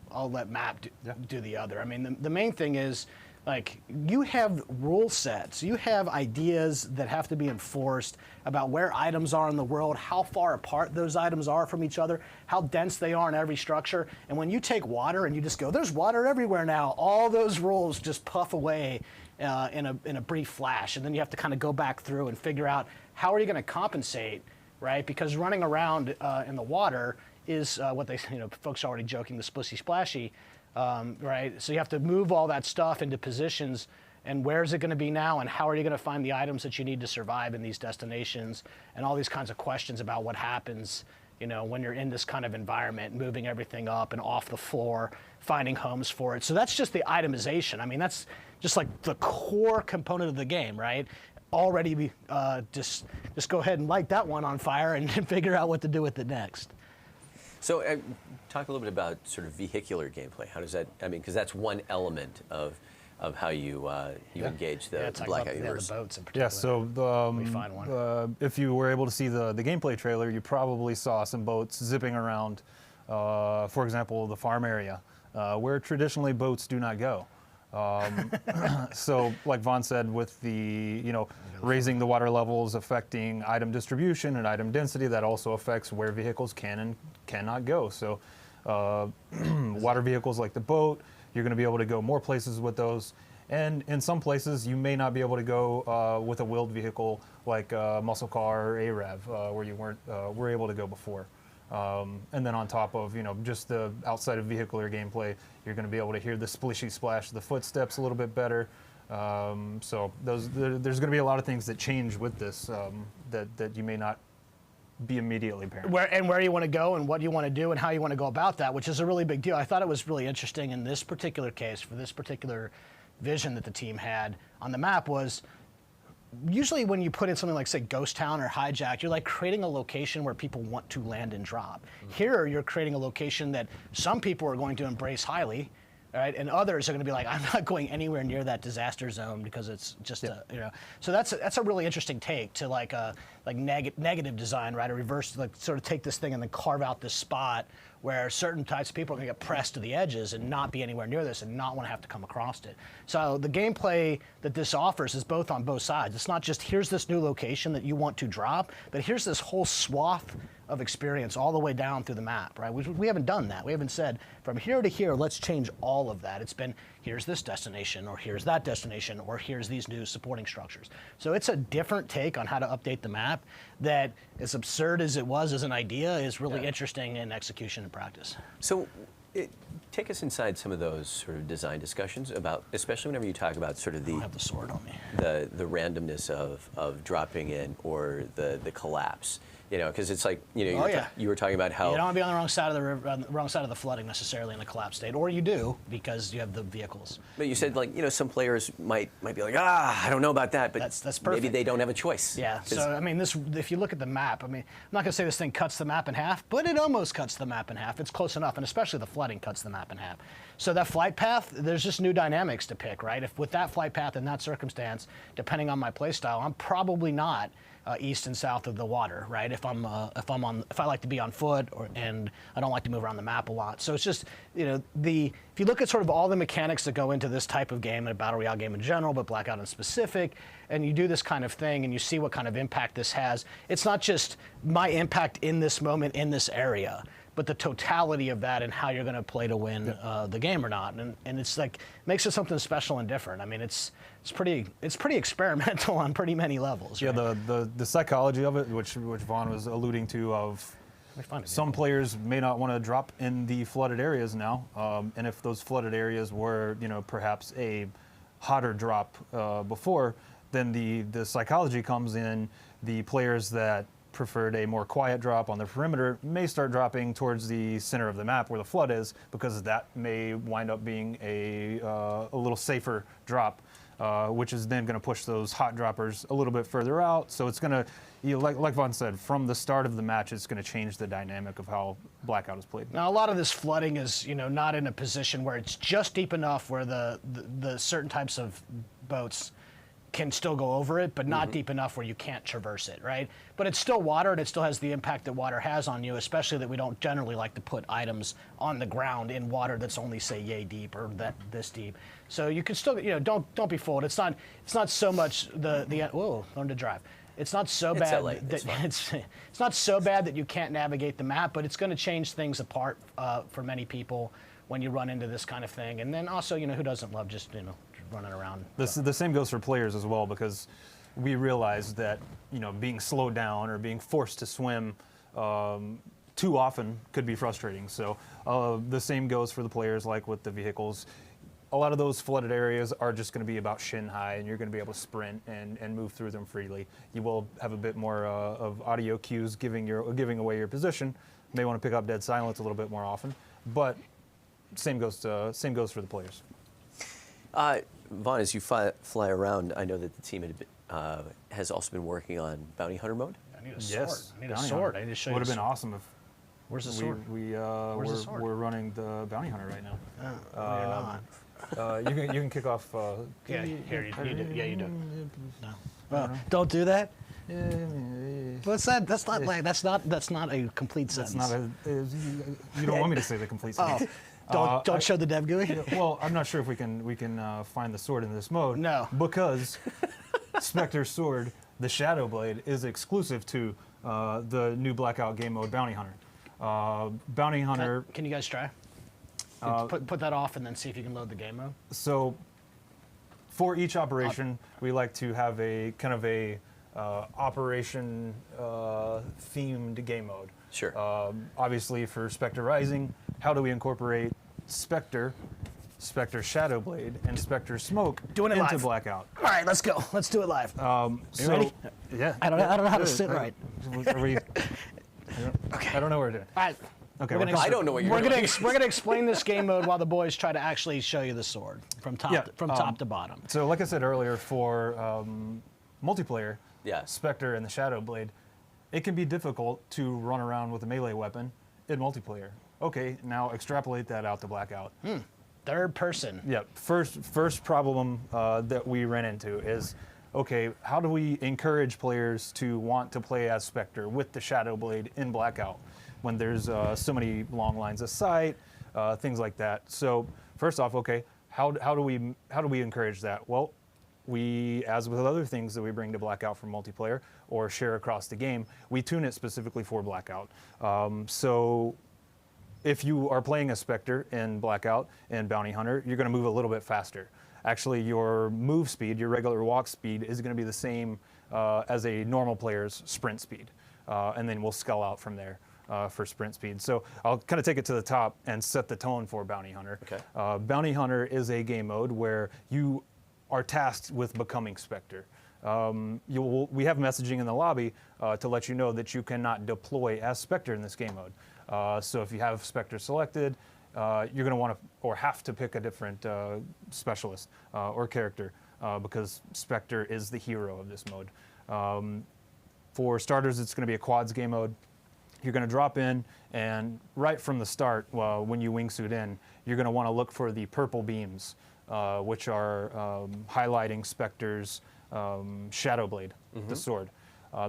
I'll let Matt do the other. I mean, the main thing is, like, you have rule sets, you have ideas that have to be enforced about where items are in the world, how far apart those items are from each other, how dense they are in every structure. And when you take water and you just go, there's water everywhere now, all those rules just puff away in a brief flash. And then you have to kind of go back through and figure out how are you going to compensate, right? Because running around in the water is what they, folks are already joking, the splishy splashy. Right? So you have to move all that stuff into positions, and where is it going to be now, and how are you going to find the items that you need to survive in these destinations, and all these kinds of questions about what happens, when you're in this kind of environment, moving everything up and off the floor, finding homes for it. So that's just the itemization. I mean, that's just like the core component of the game, right? Already, just go ahead and light that one on fire and figure out what to do with it next. So talk a little bit about sort of vehicular gameplay. How does that, because that's one element of how you engage the Blackout universe. The boats in particular. Yeah, so if you were able to see the gameplay trailer, you probably saw some boats zipping around, for example, the farm area, where traditionally boats do not go. So like Vaughn said, with the, raising the water levels affecting item distribution and item density, that also affects where vehicles can and cannot go. So water vehicles like the boat, you're going to be able to go more places with those. And in some places, you may not be able to go with a wheeled vehicle like a muscle car or ARAV, where you were able to go before. And then on top of, just the outside of vehicular gameplay, you're going to be able to hear the splishy splash of the footsteps a little bit better. So there's going to be a lot of things that change with this that you may not be immediately apparent. Where you want to go and what you want to do and how you want to go about that, which is a really big deal. I thought it was really interesting in this particular case, for this particular vision that the team had on the map, was usually when you put in something like, say, Ghost Town or Hijack, you're like creating a location where people want to land and drop. Here, you're creating a location that some people are going to embrace highly, right? And others are going to be like, I'm not going anywhere near that disaster zone because it's just, So that's a really interesting take to like negative design, right? A reverse, like sort of take this thing and then carve out this spot where certain types of people are going to get pressed to the edges and not be anywhere near this and not want to have to come across it. So the gameplay that this offers is both on both sides. It's not just here's this new location that you want to drop, but here's this whole swath of experience all the way down through the map, right? We haven't done that. We haven't said from here to here, let's change all of that. It's been here's this destination, or here's that destination, or here's these new supporting structures. So it's a different take on how to update the map that, as absurd as it was as an idea, is really interesting in execution and practice. So take us inside some of those sort of design discussions about, especially whenever you talk about sort of I don't have the sword on me. the randomness of dropping in or the collapse. You know, because it's like, you know, Oh, yeah. you were talking about how You don't want to be on the wrong side of the river, on the wrong side of the flooding necessarily in the collapse state, or you do because you have the vehicles. But you said, like, you know, some players might be like, I don't know about that, but that's perfect. maybe they don't have a choice. Yeah. So I mean, if you look at the map, I mean, I'm not going to say this thing cuts the map in half, but it almost cuts the map in half. It's close enough, and especially the flooding cuts the map in half. So that flight path, there's just new dynamics to pick, right? If with that flight path in that circumstance, depending on my play style, I'm probably not east and south of the water, right? If I like to be on foot, and I don't like to move around the map a lot. So it's just, you know, if you look at sort of all the mechanics that go into this type of game and a battle royale game in general, but Blackout in specific, and you do this kind of thing and you see what kind of impact this has, it's not just my impact in this moment in this area, but the totality of that and how you're going to play to win the game or not, and it's like makes it something special and different. I mean, it's pretty experimental on pretty many levels. Yeah, right? the psychology of it, which Vaughn was alluding to, of some players may not want to drop in the flooded areas now, and if those flooded areas were, you know, perhaps a hotter drop before, then the psychology comes in. The players that preferred a more quiet drop on the perimeter may start dropping towards the center of the map where the flood is, because that may wind up being a little safer drop, which is then going to push those hot droppers a little bit further out. So it's going to, like Vaughn said, from the start of the match, it's going to change the dynamic of how Blackout is played. Now, a lot of this flooding is, you know, not in a position where it's just deep enough where the certain types of boats can still go over it, but not deep enough where you can't traverse it, right? But it's still water, and it still has the impact that water has on you, especially that we don't generally like to put items on the ground in water that's only, say, yay deep or this deep. So you can still, you know, don't be fooled. It's not so much whoa, learn to drive. It's not so bad that it's not so bad that you can't navigate the map, but it's going to change things apart for many people when you run into this kind of thing. And then also, you know, who doesn't love just, you know, running around? The same goes for players as well, because we realize that, you know, being slowed down or being forced to swim too often could be frustrating. So the same goes for the players, like with the vehicles. A lot of those flooded areas are just going to be about shin high, and you're going to be able to sprint and move through them freely. You will have a bit more of audio cues giving away your position. You may want to pick up dead silence a little bit more often, but same goes for the players. Vaughn, as you fly around, I know that the team has also been working on Bounty Hunter mode. I need a sword. Yes, I need a sword. I need to show you. Would have been awesome if. Where's the sword? Where's the sword? We're running the Bounty Hunter right now. No, you're not. You can kick off. Yeah, here you do. Yeah, you do. No. Well, don't do that. What's that? That's not a complete sentence. That's not you don't want me to say the complete sentence. Don't show the dev GUI. Well, I'm not sure if we can find the sword in this mode. No. Because Spectre's sword, the Shadow Blade, is exclusive to the new Blackout game mode, Bounty Hunter. Bounty Hunter. Can you guys try? Put that off and then see if you can load the game mode. So, for each operation, we like to have a kind of a operation themed game mode. Sure. Obviously, for Spectre Rising, how do we incorporate Spectre Shadow Blade, and Spectre Smoke into live. Blackout? All right, let's go. Let's do it live. You ready? Yeah. I don't know how to sit right. Okay. I don't know what we're doing. All right. Okay. I don't know what you're doing. We're gonna explain this game mode while the boys try to actually show you the sword from top to bottom. So, like I said earlier, for multiplayer, yeah. Spectre and the Shadow Blade, it can be difficult to run around with a melee weapon in multiplayer. Okay, now extrapolate that out to Blackout. Third person. Yeah. First problem that we ran into is, okay, how do we encourage players to want to play as Spectre with the Shadow Blade in Blackout when there's so many long lines of sight, things like that? So first off, okay, how do we encourage that? Well, we, as with other things that we bring to Blackout for multiplayer or share across the game, we tune it specifically for Blackout. So if you are playing a Spectre in Blackout and Bounty Hunter, you're going to move a little bit faster. Actually, your move speed, your regular walk speed, is going to be the same as a normal player's sprint speed. And then we'll scale out from there for sprint speed. So I'll kind of take it to the top and set the tone for Bounty Hunter. Okay. Bounty Hunter is a game mode where you are tasked with becoming Spectre. we have messaging in the lobby to let you know that you cannot deploy as Spectre in this game mode. So if you have Spectre selected, you're going to want to or have to pick a different specialist or character because Spectre is the hero of this mode. For starters, it's going to be a quads game mode. You're going to drop in, and right from the start, when you wingsuit in, you're going to want to look for the purple beams, which are highlighting Spectre's Shadow Blade, the sword.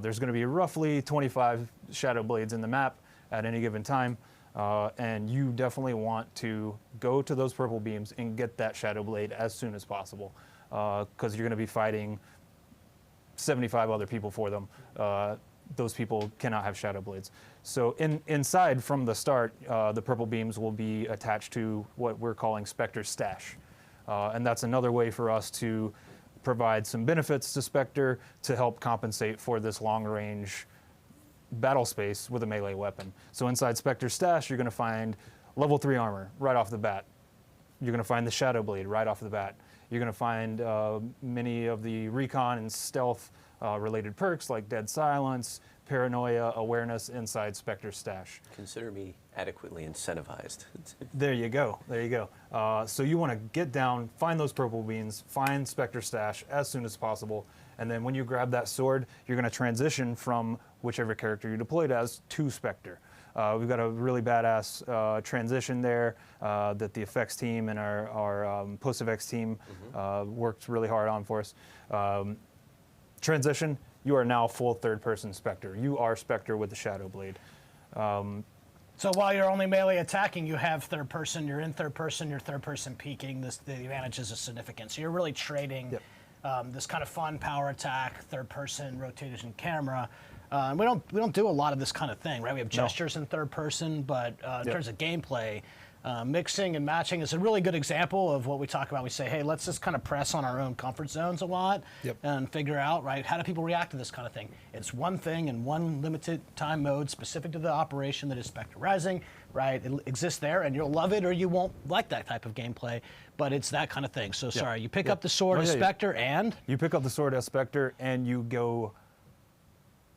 There's going to be roughly 25 Shadow Blades in the map at any given time, and you definitely want to go to those purple beams and get that Shadow Blade as soon as possible, because you're going to be fighting 75 other people for them. Those people cannot have Shadow Blades. So inside from the start, the purple beams will be attached to what we're calling Spectre Stash. And that's another way for us to provide some benefits to Spectre to help compensate for this long-range battle space with a melee weapon. So inside Spectre Stash, you're going to find level 3 armor right off the bat. You're going to find the Shadow Blade right off the bat. You're going to find many of the recon and stealth related perks like Dead Silence, Paranoia, Awareness inside Spectre Stash. Consider me adequately incentivized. There you go. There you go. So you want to get down, find those purple beans, find Spectre Stash as soon as possible, and then when you grab that sword, you're going to transition from whichever character you deployed as to Spectre. We've got a really badass transition there that the effects team and our post-effects team worked really hard on for us. Transition, you are now full third-person Spectre. You are Spectre with the Shadow Blade. So while you're only melee attacking, you have third person, you're in third person, you're third person peeking, the advantages are significant. So you're really trading this kind of fun power attack, third person, rotation camera. We don't do a lot of this kind of thing, right? We have gestures in third person, but in terms of gameplay, mixing and matching is a really good example of what we talk about. We say, hey, let's just kind of press on our own comfort zones a lot and figure out, right, how do people react to this kind of thing? It's one thing in one limited time mode specific to the operation that is Spectre Rising, right? It exists there, and you'll love it or you won't like that type of gameplay, but it's that kind of thing. So, sorry, you pick up the sword as Spectre and? You pick up the sword as Spectre and you go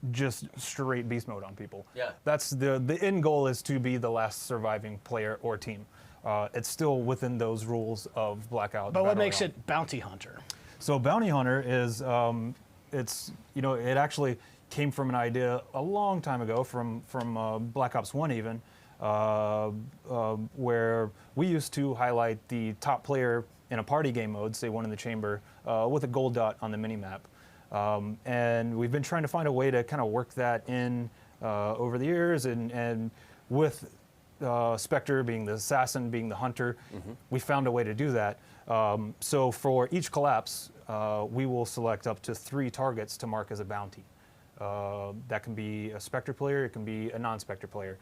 just straight beast mode on people. That's the end goal is to be the last surviving player or team. It's still within those rules of Blackout. But what makes it Bounty Hunter? So Bounty Hunter is it actually came from an idea a long time ago from Black Ops 1 even, where we used to highlight the top player in a party game mode, say one in the chamber, with a gold dot on the minimap. And we've been trying to find a way to kind of work that in over the years, and with Spectre being the assassin, being the hunter, we found a way to do that. So for each collapse, we will select up to 3 targets to mark as a bounty. That can be a Spectre player, it can be a non-Spectre player.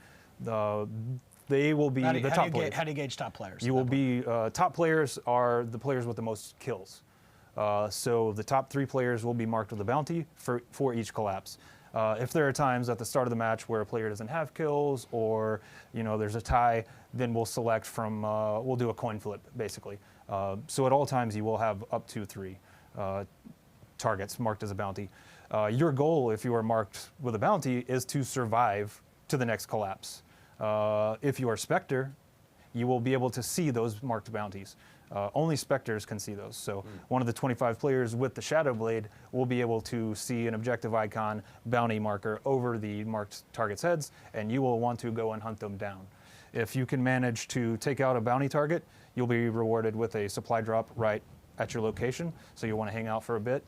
They will be the top players. How do you gauge top players? You will be, top players are the players with the most kills. So the top 3 players will be marked with a bounty for each collapse. If there are times at the start of the match where a player doesn't have kills or there's a tie, then we'll select from, we'll do a coin flip basically. So at all times you will have up to 3 targets marked as a bounty. Your goal, if you are marked with a bounty, is to survive to the next collapse. If you are Spectre, you will be able to see those marked bounties. Only Spectres can see those. So one of the 25 players with the Shadow Blade will be able to see an objective icon bounty marker over the marked target's heads, and you will want to go and hunt them down. If you can manage to take out a bounty target, you'll be rewarded with a supply drop right at your location, so you'll want to hang out for a bit.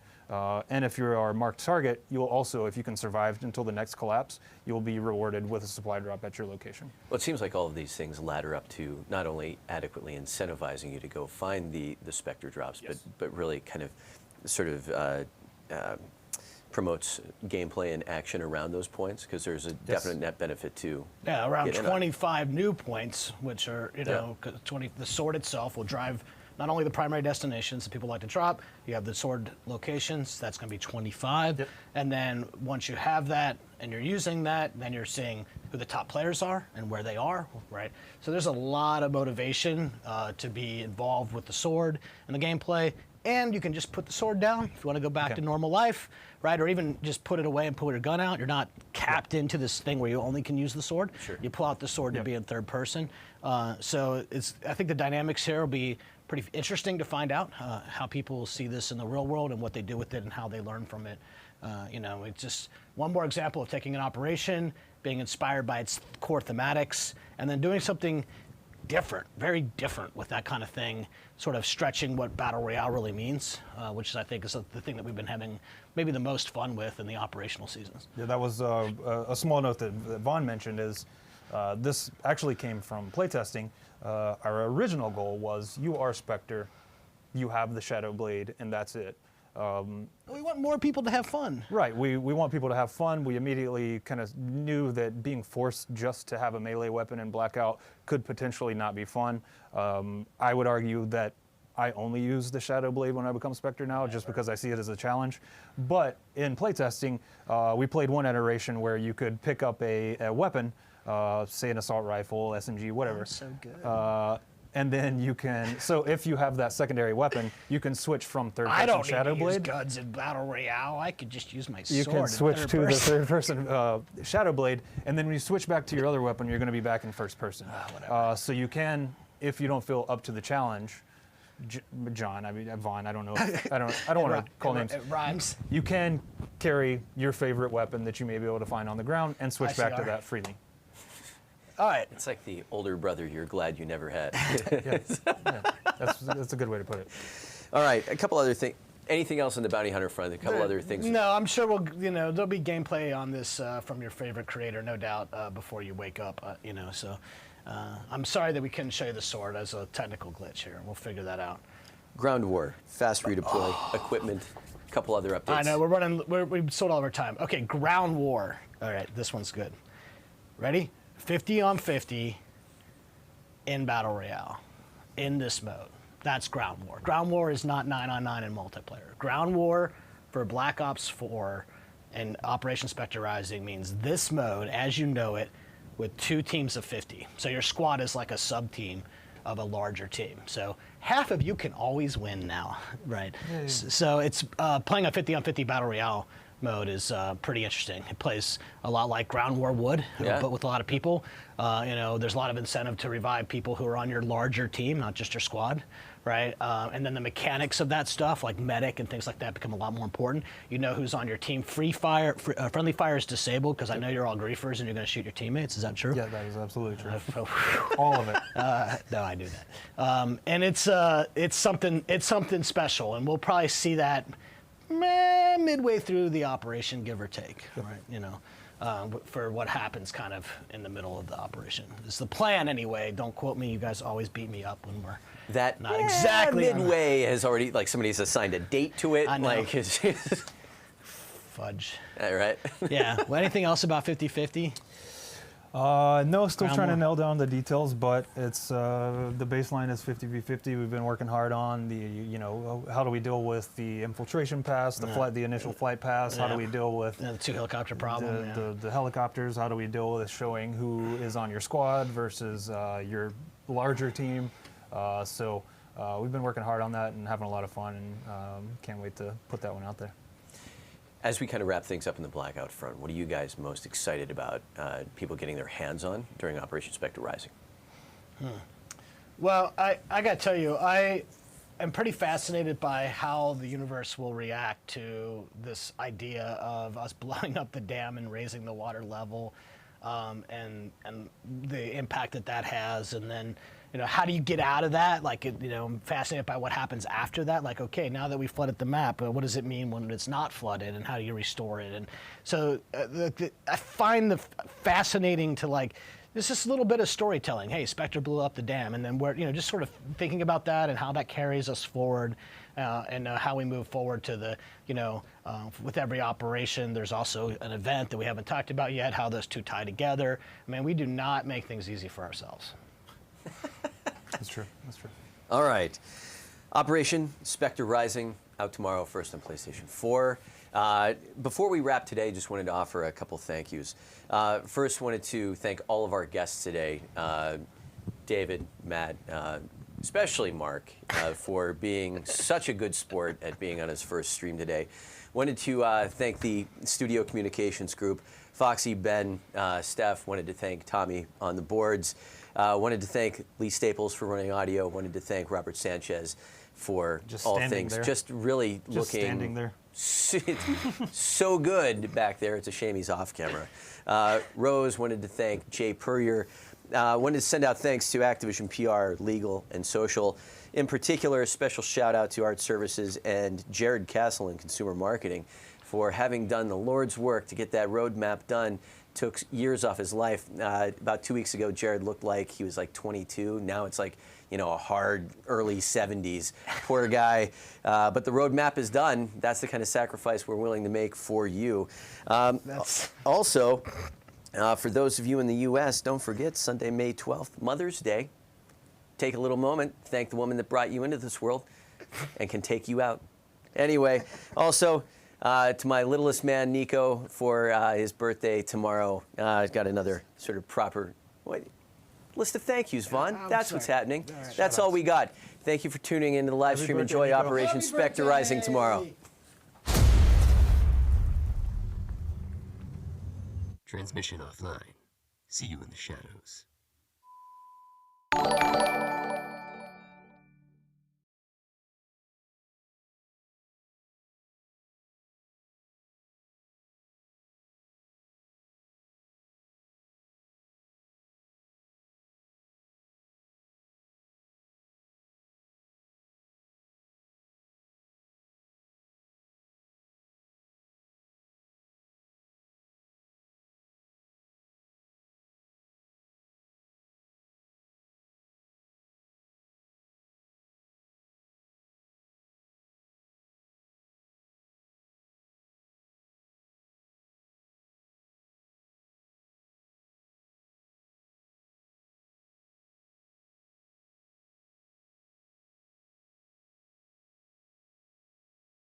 And if you're our marked target, you will also, if you can survive until the next collapse, you'll be rewarded with a supply drop at your location. Well, it seems like all of these things ladder up to not only adequately incentivizing you to go find the Spectre drops, but really kind of sort of promotes gameplay and action around those points, because there's a definite net benefit to around 25 new points, which are, the sword itself will drive not only the primary destinations that people like to drop, you have the sword locations, that's going to be 25. And then once you have that and you're using that, then you're seeing who the top players are and where they are, right? So there's a lot of motivation to be involved with the sword and the gameplay. And you can just put the sword down if you want to go back to normal life, right? Or even just put it away and pull your gun out. You're not capped into this thing where you only can use the sword. Sure. You pull out the sword to be in third person. So I think the dynamics here will be pretty interesting to find out how people see this in the real world and what they do with it and how they learn from it. It's just one more example of taking an operation, being inspired by its core thematics, and then doing something different, very different with that kind of thing, sort of stretching what Battle Royale really means, which I think is the thing that we've been having maybe the most fun with in the operational seasons. Yeah, that was a small note that Vaughn mentioned is this actually came from playtesting. Our original goal was you are Spectre, you have the Shadow Blade, and that's it. We want more people to have fun. Right, we want people to have fun. We immediately kind of knew that being forced just to have a melee weapon in Blackout could potentially not be fun. I would argue that I only use the Shadow Blade when I become Spectre now, just because I see it as a challenge. But in playtesting, we played one iteration where you could pick up a weapon, say an assault rifle, SMG, whatever. Oh, so good. And then you can, so if you have that secondary weapon, you can switch from third person I don't Shadow need to use Blade. guns in Battle Royale. I could just use my sword. You can switch in to third the person. third person Shadow Blade, and then when you switch back to your other weapon, you're going to be back in first person. So you can, if you don't feel up to the challenge, John, I mean Vaughn, I don't know, I don't want to call names. It rhymes. You can carry your favorite weapon that you may be able to find on the ground and switch back to that freely. All right. It's like the older brother you're glad you never had. That's a good way to put it. All right, a couple other things. Anything else on the bounty hunter front? A couple other things. No, I'm sure there'll be gameplay on this from your favorite creator, no doubt, before you wake up. So I'm sorry that we couldn't show you the sword as a technical glitch here. We'll figure that out. Ground war, fast redeploy, equipment, a couple other updates. I know we sold all of our time. Okay, ground war. All right, this one's good. Ready? 50 on 50 in Battle Royale, in this mode. That's Ground War. Ground War is not 9 on 9 in multiplayer. Ground War for Black Ops 4 and Operation Spectre Rising means this mode, as you know it, with 2 teams of 50. So your squad is like a sub-team of a larger team. So half of you can always win now, right? Yeah. So it's playing a 50 on 50 Battle Royale mode is pretty interesting. It plays a lot like Ground War would, but with a lot of people. There's a lot of incentive to revive people who are on your larger team, not just your squad, right? And then the mechanics of that stuff, like medic and things like that, become a lot more important. You know who's on your team. Friendly fire is disabled because I know you're all griefers and you're going to shoot your teammates. Is that true? Yeah, that is absolutely true. All of it. No, I do that. And it's something special, and we'll probably see that midway through the operation, give or take, right? For what happens kind of in the middle of the operation. It's the plan anyway. Don't quote me. You guys always beat me up when we're not exactly midway has already, like, somebody's assigned a date to it. I know. Like, fudge. All right. Yeah. Well, anything else about 50-50? No, still Ground trying to war. nail down the details, but it's the baseline is 50v50. We've been working hard on the, how do we deal with the infiltration pass, the initial flight pass? How do we deal with the 2 helicopter problem? The helicopters? How do we deal with showing who is on your squad versus your larger team? So we've been working hard on that and having a lot of fun, and can't wait to put that one out there. As we kind of wrap things up in the Blackout front, what are you guys most excited about people getting their hands on during Operation Spectre Rising? Well, I got to tell you, I am pretty fascinated by how the universe will react to this idea of us blowing up the dam and raising the water level, and the impact that has, and then how do you get out of that? Like, I'm fascinated by what happens after that. Like, okay, now that we've flooded the map, what does it mean when it's not flooded, and how do you restore it? And so I find the fascinating to this is a little bit of storytelling. Hey, Spectre blew up the dam, and then we're just sort of thinking about that and how that carries us forward, and how we move forward to the with every operation. There's also an event that we haven't talked about yet. How those two tie together. I mean, we do not make things easy for ourselves. That's true. That's true. All right. Operation Spectre Rising, out tomorrow, first on PlayStation 4. Before we wrap today, just wanted to offer a couple thank yous. First, wanted to thank all of our guests today. David, Matt, especially Mark, for being such a good sport at being on his first stream today. Wanted to thank the studio communications group, Foxy, Ben, Steph. Wanted to thank Tommy on the boards. Wanted to thank Lee Staples for running audio. Wanted to thank Robert Sanchez for Just all standing things. there. Just really Just looking standing there. so good back there. It's a shame he's off camera. Rose wanted to thank Jay Purrier. Wanted to send out thanks to Activision PR, Legal, and Social. In particular, a special shout out to Art Services and Jared Castle in Consumer Marketing for having done the Lord's work to get that roadmap done. Took years off his life. About 2 weeks ago, Jared looked like he was like 22. Now it's like, you know, a hard early 70s. Poor guy. But the roadmap is done. That's the kind of sacrifice we're willing to make for you. Also, for those of you in the U.S., don't forget Sunday, May 12th, Mother's Day. Take a little moment, thank the woman that brought you into this world and can take you out. Anyway, also to my littlest man, Nico, for his birthday tomorrow. I've got another sort of proper list of thank yous, Vaughn. That's what's happening. That's all we got. Thank you for tuning in to the live stream. Enjoy Operation Spectre Rising tomorrow. Transmission offline. See you in the shadows.